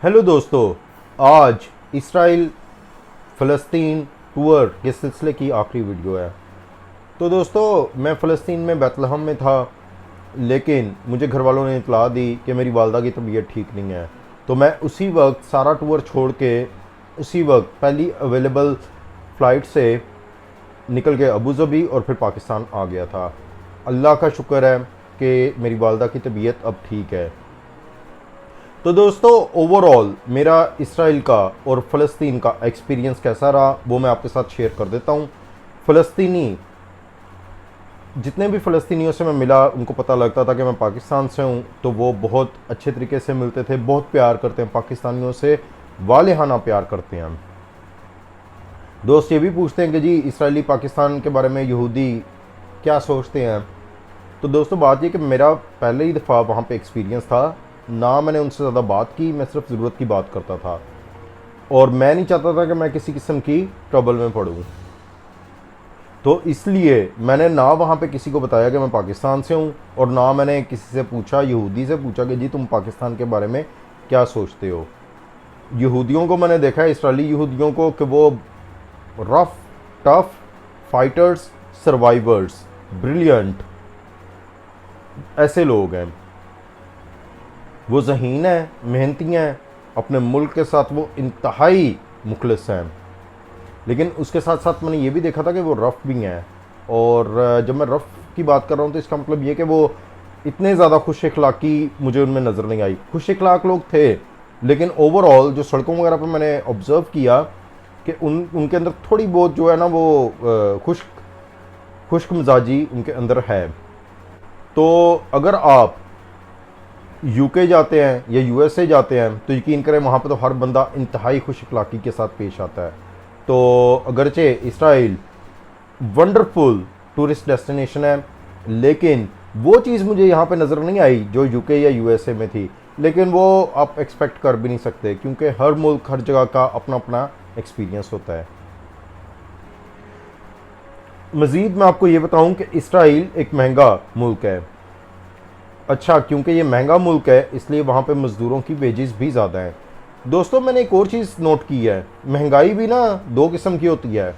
Hello दोस्तों, आज Israel फ़लस्तीन tour के सिलसिले की आखिरी वीडियो है। तो दोस्तों, मैं फ़लस्तीन में बैतलहम में था, लेकिन मुझे घर वालों ने इतला दी कि मेरी वालदा की तबीयत ठीक नहीं है। तो मैं उसी वक्त सारा टूर छोड़ के उसी वक्त पहली अवेलेबल फ़्लाइट से निकल के अबू धाबी और फिर पाकिस्तान आ गया था। अल्लाह का शुक्र है कि मेरी वालदा की तबीयत अब ठीक है। तो दोस्तों, ओवरऑल मेरा इसराइल का और फ़लस्तीन का एक्सपीरियंस कैसा रहा वो मैं आपके साथ शेयर कर देता हूँ। जितने भी फ़लस्तीनियों से मैं मिला उनको पता लगता था कि मैं पाकिस्तान से हूँ, तो वो बहुत अच्छे तरीके से मिलते थे, बहुत प्यार करते हैं पाकिस्तानियों से, वालेहाना प्यार करते हैं। दोस्त ये भी पूछते हैं कि जी इसराइली पाकिस्तान के बारे में यहूदी क्या सोचते हैं। तो दोस्तों, बात ये कि मेरा पहले ही दफ़ा वहाँ पे एक्सपीरियंस था, ना मैंने उनसे ज़्यादा बात की, मैं सिर्फ ज़रूरत की बात करता था और मैं नहीं चाहता था कि मैं किसी किस्म की ट्रबल में पड़ूँ। तो इसलिए मैंने ना वहाँ पे किसी को बताया कि मैं पाकिस्तान से हूँ और ना मैंने किसी से पूछा, यहूदी से पूछा कि जी तुम पाकिस्तान के बारे में क्या सोचते हो। यहूदियों को मैंने देखा है, इसराइली यहूदियों को, कि वो rough tough fighters, survivors, brilliant ऐसे लोग हैं। वो ज़हीन हैं, मेहनती हैं, अपने मुल्क के साथ वो इंतहाई मुखलिस हैं। लेकिन उसके साथ साथ मैंने ये भी देखा था कि वो रफ़ भी हैं। और जब मैं रफ़ की बात कर रहा हूँ तो इसका मतलब ये कि वो इतने ज़्यादा खुश अखलाक़ी मुझे उनमें नज़र नहीं आई। खुश अखलाक़ लोग थे, लेकिन ओवरऑल जो सड़कों वगैरह पर मैंने ऑब्ज़र्व किया कि उनके अंदर थोड़ी बहुत जो है ना वो खुश्क मिजाजी उनके अंदर है। तो अगर आप यूके जाते हैं या यूएसए जाते हैं तो यकीन करें वहाँ पर तो हर बंदा इंतहाई खुश अखलाक़ी के साथ पेश आता है। तो अगरचे इसराइल वंडरफुल टूरिस्ट डेस्टिनेशन है, लेकिन वो चीज़ मुझे यहाँ पे नज़र नहीं आई जो यूके या यूएसए में थी। लेकिन वो आप एक्सपेक्ट कर भी नहीं सकते, क्योंकि हर मुल्क, हर जगह का अपना अपना एक्सपीरियंस होता है। मज़ीद मैं आपको ये बताऊँ कि इसराइल एक महंगा मुल्क है। अच्छा, क्योंकि ये महंगा मुल्क है इसलिए वहाँ पे मज़दूरों की वेजेस भी ज़्यादा हैं। दोस्तों, मैंने एक और चीज़ नोट की है, महंगाई भी ना दो किस्म की होती है।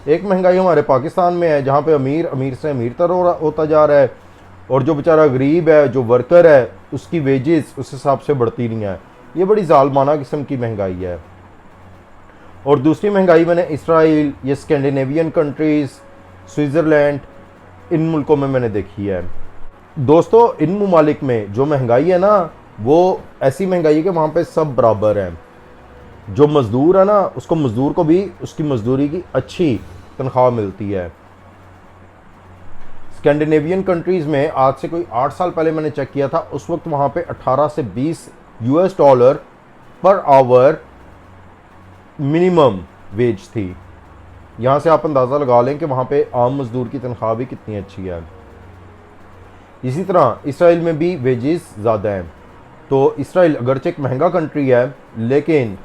एक महंगाई हमारे पाकिस्तान में है जहाँ पे अमीर अमीर से अमीरतर होता जा रहा है, और जो बेचारा गरीब है, जो वर्कर है, उसकी वेजेस उस हिसाब से बढ़ती नहीं है। ये बड़ी जालमाना किस्म की महंगाई है। और दूसरी महंगाई मैंने इसराइल, ये स्कैंडिनेवियन कंट्रीज़, स्विट्ज़रलैंड, इन मुल्कों में मैंने देखी है। दोस्तों, इन ममालिक में जो महंगाई है ना, वो ऐसी महंगाई है कि वहाँ पे सब बराबर हैं। जो मज़दूर है ना, उसको मज़दूर को भी उसकी मज़दूरी की अच्छी तनख्वाह मिलती है। स्कैंडिनेवियन कंट्रीज़ में आज से कोई 8 साल पहले मैंने चेक किया था, उस वक्त वहाँ पे 18 से 20 US dollar per hour minimum wage थी। यहाँ से आप अंदाज़ा लगा लें कि वहाँ पे आम मज़दूर की तनख्वाह भी कितनी अच्छी है। इसी तरह इसराइल में भी वेजेस ज़्यादा हैं। तो इसराइल अगरचे एक महंगा कंट्री है, लेकिन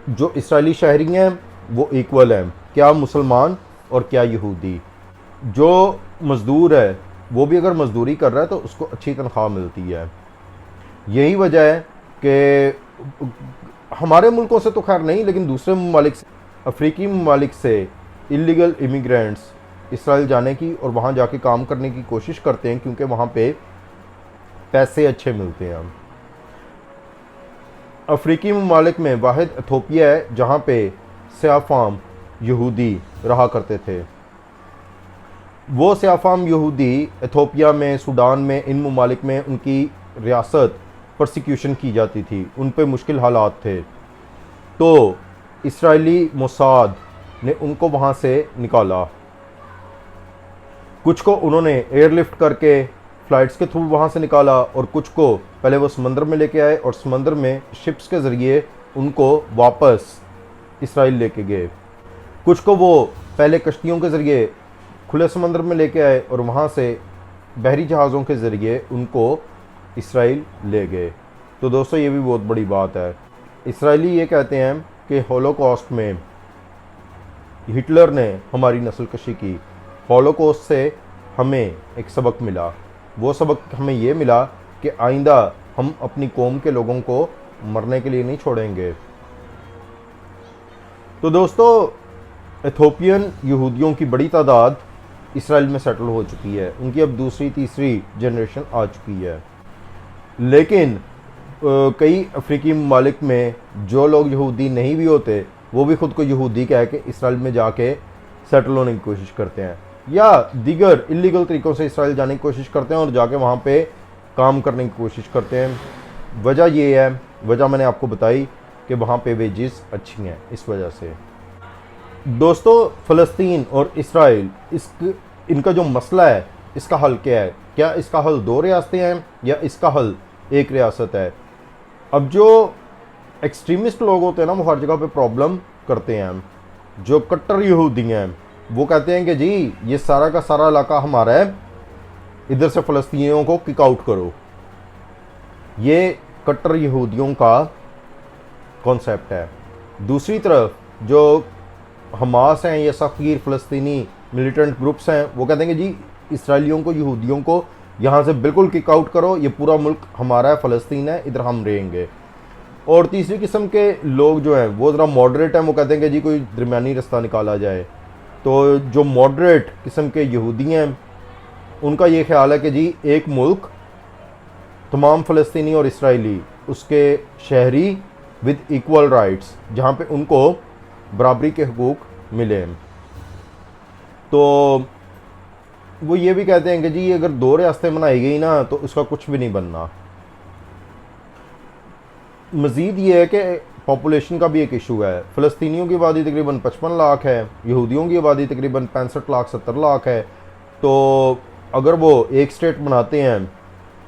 जो इसराइली शहरी हैं वो इक्वल हैं, क्या मुसलमान और क्या यहूदी। जो मज़दूर है वो भी अगर मज़दूरी कर रहा है तो उसको अच्छी तनख्वाह मिलती है। यही वजह है कि हमारे मुल्कों से तो खैर नहीं, लेकिन दूसरे ममालिक से, अफ्रीकी ममालिक से इलीगल इमिग्रेंट्स इसराइल जाने की और वहाँ जाके काम करने की कोशिश करते हैं, क्योंकि वहाँ पे पैसे अच्छे मिलते हैं। अफ्रीकी ममालिक में वाहिद इथोपिया है जहाँ पे स्याफाम यहूदी रहा करते थे। वो स्याफाम यहूदी इथोपिया में, सूडान में, इन ममालिक में उनकी रियासत परसिक्यूशन की जाती थी, उन पे मुश्किल हालात थे। तो इसराइली मोसाद ने उनको वहाँ से निकाला। कुछ को उन्होंने एयरलिफ्ट करके फ़्लाइट्स के थ्रू वहाँ से निकाला, और कुछ को पहले वो समंदर में लेके आए और समंदर में शिप्स के ज़रिए उनको वापस इसराइल लेके गए। कुछ को वो पहले कश्तियों के ज़रिए खुले समंदर में लेके आए और वहाँ से बहरी जहाज़ों के ज़रिए उनको इसराइल ले गए। तो दोस्तों, ये भी बहुत बड़ी बात है। इसराइली ये कहते हैं कि होलोकॉस्ट में हिटलर ने हमारी नस्लकशी की। हॉलोकॉस्ट से हमें एक सबक मिला। वो सबक हमें ये मिला कि आइंदा हम अपनी कौम के लोगों को मरने के लिए नहीं छोड़ेंगे। तो दोस्तों, इथोपियन यहूदियों की बड़ी तादाद इसराइल में सेटल हो चुकी है, उनकी अब दूसरी तीसरी जनरेशन आ चुकी है। लेकिन कई अफ्रीकी ममालिक में जो लोग यहूदी नहीं भी होते वो भी ख़ुद को यहूदी कह के इसराइल में जाके सेटल होने की कोशिश करते हैं, या दीगर इलीगल तरीक़ों से इसराइल जाने की कोशिश करते हैं और जाके वहाँ पे काम करने की कोशिश करते हैं। वजह ये है, वजह मैंने आपको बताई कि वहाँ पे वेजेस अच्छी हैं, इस वजह से। दोस्तों, फ़लस्तीन और इसराइल इनका जो मसला है इसका हल क्या है? क्या इसका हल 2 रियासतें हैं या इसका हल 1 रियासत है? अब जो एक्सट्रीमिस्ट लोग होते हैं ना, वो हर जगह पे प्रॉब्लम करते हैं। जो कट्टर यहूदी हैं वो कहते हैं कि जी ये सारा का सारा इलाका हमारा है, इधर से फ़लस्तीनियों को किक आउट करो। ये कट्टर यहूदियों का कॉन्सेप्ट है। दूसरी तरफ जो हमास हैं या सफ़ीर फ़लस्तीनी मिलिटेंट ग्रुप्स हैं, वो कहते हैं कि जी इसराइलियों को, यहूदियों को यहाँ से बिल्कुल किक आउट करो, ये पूरा मुल्क हमारा है, फ़लस्तीन है, इधर हम रहेंगे। और तीसरी किस्म के लोग जो हैं वो ज़रा मॉडरेट हैं, वो कहते हैं कि जी कोई दरमियानी रास्ता निकाला जाए। तो जो मॉडरेट किस्म के यहूदी हैं उनका ये ख्याल है कि जी एक मुल्क, तमाम फ़लस्तीनी और इसराइली उसके शहरी विद इक्वल राइट्स, जहाँ पे उनको बराबरी के हकूक़ मिले। तो वो ये भी कहते हैं कि जी अगर 2 रियासतें बनाई गई ना तो उसका कुछ भी नहीं बनना। मज़ीद ये है कि पॉपुलेशन का भी एक इशू है। फ़लस्तीनियों की आबादी तकरीबन 55 लाख है, यहूदियों की आबादी तकरीबन 65 लाख 70 लाख है। तो अगर वो एक स्टेट बनाते हैं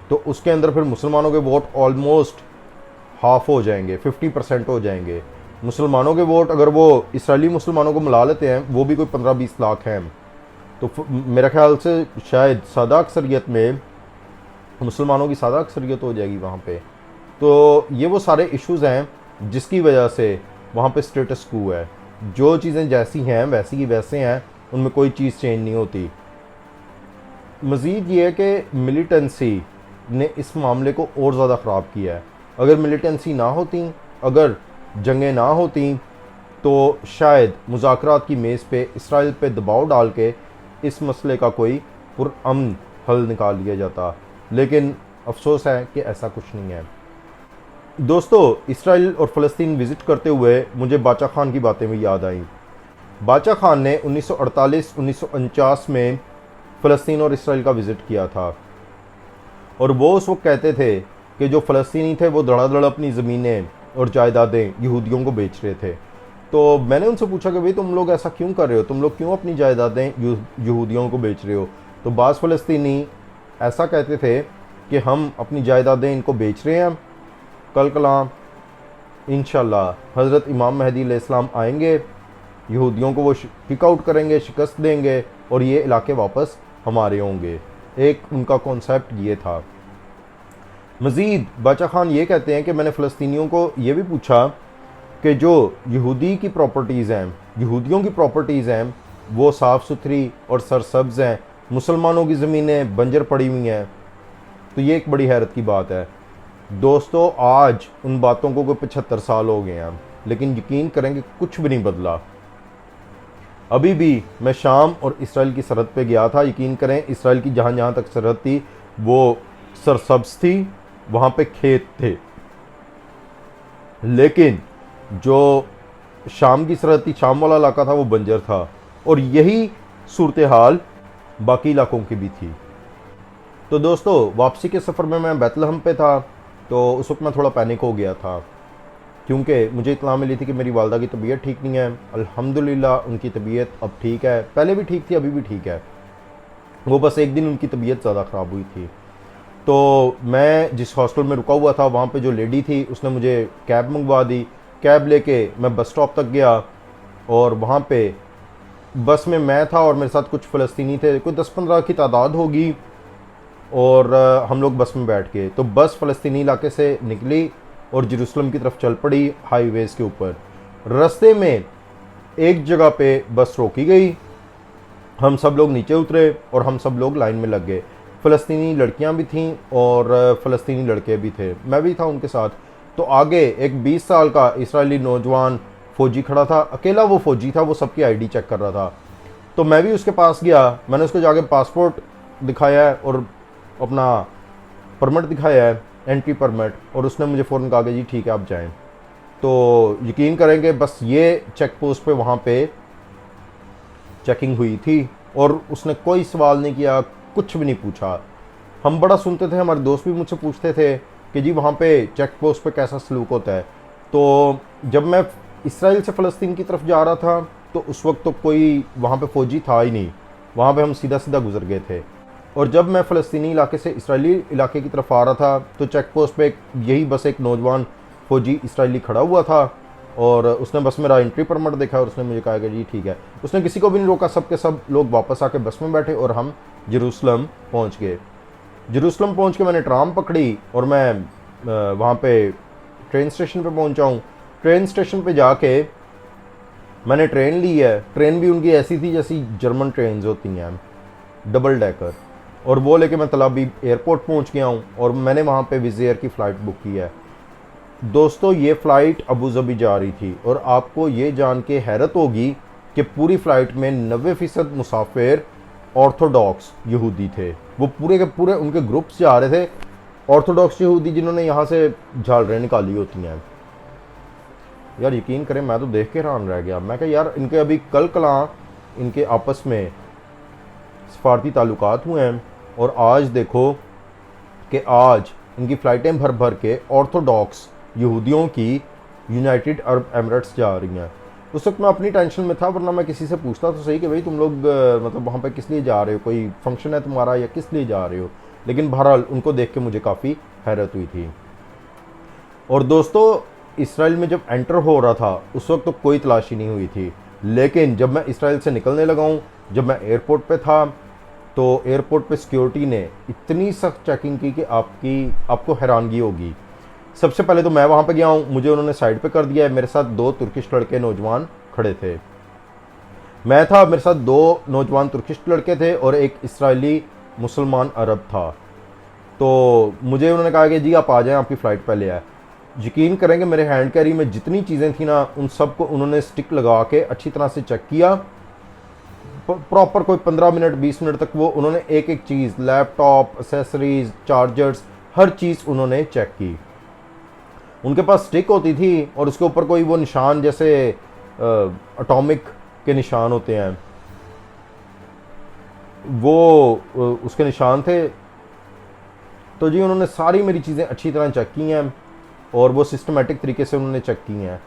तो उसके अंदर फिर मुसलमानों के वोट ऑलमोस्ट हाफ हो जाएंगे, 50% हो जाएंगे। मुसलमानों के वोट अगर वो इसराइली मुसलमानों को मिला लेते हैं वो भी कोई 15-20 लाख हैं। तो मेरा ख्याल से शायद सादा अक्सरियत में मुसलमानों की सादा अक्सरियत हो जाएगी वहाँ पे। तो ये वो सारे इश्यूज़ हैं जिसकी वजह से वहाँ पे स्टेटस क्वो है। जो चीज़ें जैसी हैं वैसी ही वैसे हैं, उनमें कोई चीज़ चेंज नहीं होती। मज़ीद ये है कि मिलिटेंसी ने इस मामले को और ज़्यादा ख़राब किया है। अगर मिलिटेंसी ना होती, अगर जंगें ना होती, तो शायद मुज़ाकरात की मेज़ पे इसराइल पे दबाव डाल के इस मसले का कोई पुरअमन हल निकाल लिया जाता। लेकिन अफसोस है कि ऐसा कुछ नहीं है। दोस्तों, इसराइल और फ़लस्तीन विज़िट करते हुए मुझे बाचा खान की बातें भी याद आई। बाचा खान ने 1948-1949 में फ़लस्तीन और इसराइल का विज़िट किया था और वो उस वक्त कहते थे कि जो फ़लस्तीनी थे वो धड़ाधड़ अपनी ज़मीनें और जायदादें यहूदियों को बेच रहे थे। तो मैंने उनसे पूछा कि भाई तुम लोग ऐसा क्यों कर रहे हो, तुम लोग क्यों अपनी जायदादें यहूदियों को बेच रहे हो? तो बाज़ फ़लस्तीनी ऐसा कहते थे कि हम अपनी जायदादें इनको बेच रहे हैं, कल कलाम इंशाल्लाह हज़रत इमाम महदी अलैहिस्सलाम आएंगे, यहूदियों को वो किक आउट करेंगे, शिकस्त देंगे और ये इलाके वापस हमारे होंगे। एक उनका कॉन्सेप्ट ये था। मज़ीद बाचा खान ये कहते हैं कि मैंने फ़लस्तीनियों को ये भी पूछा कि जो यहूदी की प्रॉपर्टीज़ हैं, यहूदियों की प्रॉपर्टीज़ हैं, वो साफ़ सुथरी और सरसब्ज़ हैं, मुसलमानों की ज़मीनें बंजर पड़ी हुई हैं। तो ये एक बड़ी हैरत की बात है। दोस्तों, आज उन बातों को कोई 75 साल हो गए हैं, लेकिन यकीन करेंगे कुछ भी नहीं बदला। अभी भी मैं शाम और इसराइल की सरहद पे गया था। यकीन करें, इसराइल की जहाँ जहाँ तक सरहद थी वो सरसब्ज़ थी, वहाँ पे खेत थे। लेकिन जो शाम की सरहद थी, शाम वाला इलाका था, वो बंजर था। और यही सूरत हाल बाकी इलाकों की भी थी। तो दोस्तों, वापसी के सफ़र में मैं बैतलहम पे था, तो उस वक्त मैं थोड़ा पैनिक हो गया था क्योंकि मुझे इत्तला मिली थी कि मेरी वालदा की तबीयत ठीक नहीं है। अल्हम्दुलिल्लाह उनकी तबीयत अब ठीक है, पहले भी ठीक थी, अभी भी ठीक है। वो बस एक दिन उनकी तबीयत ज़्यादा ख़राब हुई थी। तो मैं जिस हॉस्टल में रुका हुआ था वहाँ पे जो लेडी थी उसने मुझे कैब मंगवा दी। कैब लेके मैं बस स्टॉप तक गया और वहाँ पे बस में मैं था और मेरे साथ कुछ फ़लस्तीनी थे, कोई 10-15 की तादाद होगी। और हम लोग बस में बैठ गए। तो बस फ़लस्तीनी इलाके से निकली और जेरूसलम की तरफ चल पड़ी हाईवेज़ के ऊपर। रास्ते में एक जगह पे बस रोकी गई, हम सब लोग नीचे उतरे और हम सब लोग लाइन में लग गए। फ़लस्तीनी लड़कियां भी थीं और फ़लस्तीनी लड़के भी थे, मैं भी था उनके साथ। तो आगे एक 20 साल का इजरायली नौजवान फ़ौजी खड़ा था, अकेला वो फ़ौजी था, वो सबकी आईडी चेक कर रहा था। तो मैं भी उसके पास गया, मैंने उसको जाके पासपोर्ट दिखाया है और अपना परमिट दिखाया है, एंट्री परमिट, और उसने मुझे फ़ौरन कहा कि जी ठीक है आप जाएं। तो यकीन करेंगे बस ये चेक पोस्ट पे वहाँ पे चेकिंग हुई थी और उसने कोई सवाल नहीं किया, कुछ भी नहीं पूछा। हम बड़ा सुनते थे, हमारे दोस्त भी मुझसे पूछते थे कि जी वहाँ पे चेक पोस्ट पे कैसा सलूक होता है। तो जब मैं इसराइल से फ़लस्तीन की तरफ जा रहा था तो उस वक्त तो कोई वहाँ पे फ़ौजी था ही नहीं, वहाँ पे हम सीधा सीधा गुजर गए थे। और जब मैं फ़लस्तीनी इलाके से इसराइली इलाके की तरफ आ रहा था तो चेक पोस्ट पे यही बस एक नौजवान फ़ौजी इसराइली खड़ा हुआ था और उसने बस मेरा एंट्री परमिट देखा और उसने मुझे कहा कि जी ठीक है। उसने किसी को भी नहीं रोका, सब के सब लोग वापस आके बस में बैठे और हम जेरूसलम पहुँच गए। जेरूसलम पहुँच के मैंने ट्राम पकड़ी और मैं वहाँ पे ट्रेन स्टेशन पे पहुँचा हूँ। ट्रेन स्टेशन पे जाके मैंने ट्रेन ली है। ट्रेन भी उनकी ऐसी थी जैसी जर्मन ट्रेन्स होती हैं, डबल डेकर, और वो लेके मैं तल अवीव एयरपोर्ट पहुँच गया हूँ और मैंने वहाँ पे विज़ एयर की फ़्लाइट बुक की है। दोस्तों ये फ़्लाइट अबू धाबी जा रही थी और आपको ये जान के हैरत होगी कि पूरी फ़्लाइट में 90% मुसाफिर ऑर्थोडॉक्स यहूदी थे। वो पूरे के पूरे उनके ग्रुप्स जा रहे थे, ऑर्थोडॉक्स यहूदी जिन्होंने यहाँ से झालरें निकाली होती हैं। यार यकीन करें मैं तो देख के हैरान रह गया। मैं कहा यार इनके अभी कल कला इनके आपस में सफारती ताल्लुकात हुए हैं और आज देखो कि आज इनकी फ़्लाइटें भर भर के ऑर्थोडॉक्स यहूदियों की यूनाइटेड अरब एमिरेट्स जा रही हैं। उस वक्त मैं अपनी टेंशन में था, वरना मैं किसी से पूछता तो सही कि भाई तुम लोग मतलब वहाँ पे किस लिए जा रहे हो, कोई फंक्शन है तुम्हारा या किस लिए जा रहे हो। लेकिन बहरहाल उनको देख के मुझे काफ़ी हैरत हुई थी। और दोस्तों इसराइल में जब एंटर हो रहा था उस वक्त तो कोई तलाशी नहीं हुई थी, लेकिन जब मैं इसराइल से निकलने लगा हूँ, जब मैं एयरपोर्ट पे था तो एयरपोर्ट पे सिक्योरिटी ने इतनी सख्त चेकिंग की कि आपको हैरानगी होगी। सबसे पहले तो मैं वहाँ पे गया हूँ, मुझे उन्होंने साइड पे कर दिया है। मेरे साथ 2 तुर्किश लड़के नौजवान खड़े थे, मैं था, मेरे साथ 2 नौजवान तुर्किश लड़के थे और एक इसराइली मुसलमान अरब था। तो मुझे उन्होंने कहा कि जी आप आ जाएं, आपकी फ़्लाइट पहले आए। यकीन करेंगे मेरे हैंड कैरी में जितनी चीज़ें थी ना उन सब को उन्होंने स्टिक लगा के अच्छी तरह से चेक किया। प्रॉपर कोई 15 मिनट 20 मिनट तक वो उन्होंने एक एक चीज़, लैपटॉप, एसेसरीज, चार्जर्स, हर चीज़ उन्होंने चेक की। उनके पास स्टिक होती थी और उसके ऊपर कोई वो निशान जैसे एटॉमिक के निशान होते हैं, वो उसके निशान थे। तो जी उन्होंने सारी मेरी चीज़ें अच्छी तरह चेक की हैं और वो सिस्टमेटिक तरीके से उन्होंने चेक की हैं।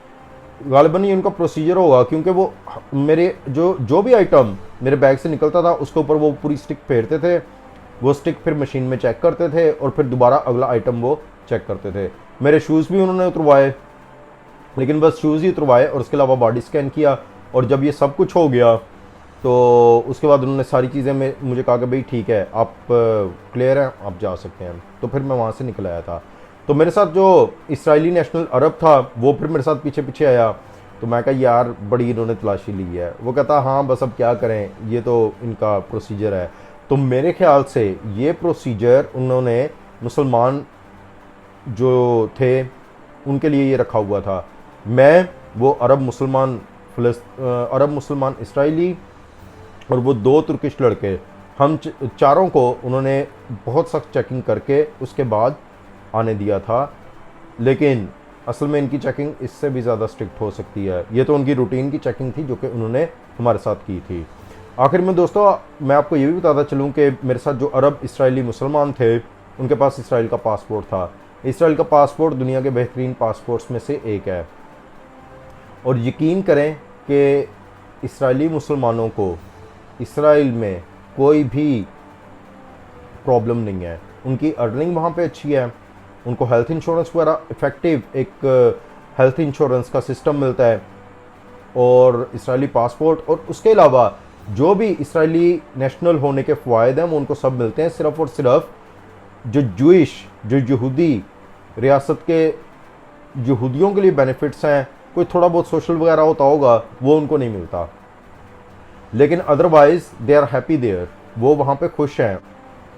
गालिबन ये उनका प्रोसीजर होगा क्योंकि वो मेरे जो भी आइटम मेरे बैग से निकलता था उसके ऊपर वो पूरी स्टिक फेरते थे। वो स्टिक फिर मशीन में चेक करते थे और फिर दोबारा अगला आइटम वो चेक करते थे। मेरे शूज़ भी उन्होंने उतरवाए, लेकिन बस शूज़ ही उतरवाए और उसके अलावा बॉडी स्कैन किया। और जब ये सब कुछ हो गया तो उसके बाद उन्होंने सारी चीज़ें में मुझे कहा कि भाई ठीक है आप क्लियर हैं, आप जा सकते हैं। तो फिर मैं वहाँ से निकल आया था। तो मेरे साथ जो इसराइली नेशनल अरब था वो फिर मेरे साथ पीछे पीछे आया। तो मैं कहा यार बड़ी इन्होंने तलाशी ली है। वो कहता हाँ बस अब क्या करें, ये तो इनका प्रोसीजर है। तो मेरे ख्याल से ये प्रोसीजर उन्होंने मुसलमान जो थे उनके लिए ये रखा हुआ था। मैं, वो अरब मुसलमान इसराइली और वो 2 तुर्किश लड़के, हम चारों को उन्होंने बहुत सख्त चेकिंग करके उसके बाद आने दिया था। लेकिन असल में इनकी चेकिंग इससे भी ज़्यादा स्ट्रिक्ट हो सकती है। ये तो उनकी रूटीन की चेकिंग थी जो कि उन्होंने हमारे साथ की थी। आखिर में दोस्तों मैं आपको ये भी बताता चलूँ कि मेरे साथ जो अरब इसराइली मुसलमान थे उनके पास इसराइल का पासपोर्ट था। इसराइल का पासपोर्ट दुनिया के बेहतरीन पासपोर्ट्स में से एक है और यकीन करें कि इसराइली मुसलमानों को इसराइल में कोई भी प्रॉब्लम नहीं है। उनकी अर्निंग वहाँ पे अच्छी है, उनको हेल्थ इंश्योरेंस वगैरह इफ़ेक्टिव एक हेल्थ इंश्योरेंस का सिस्टम मिलता है और इसराइली पासपोर्ट, और उसके अलावा जो भी इसराइली नेशनल होने के फ़वायद हैं वो उनको सब मिलते हैं। सिर्फ़ और सिर्फ जो यहूदी रियासत के यहूदियों के लिए बेनिफिट्स हैं, कोई थोड़ा बहुत सोशल वगैरह होता होगा, वो उनको नहीं मिलता। लेकिन otherwise they are happy there, वो वहाँ पे खुश हैं।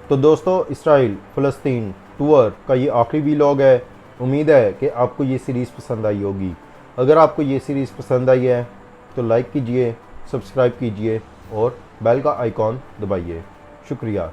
तो दोस्तों इसराइल फ़लस्तीन टूर का ये आखिरी वीलॉग है। उम्मीद है कि आपको ये सीरीज़ पसंद आई होगी। अगर आपको ये सीरीज़ पसंद आई है तो लाइक कीजिए, सब्सक्राइब कीजिए और बेल का आइकॉन दबाइए। शुक्रिया।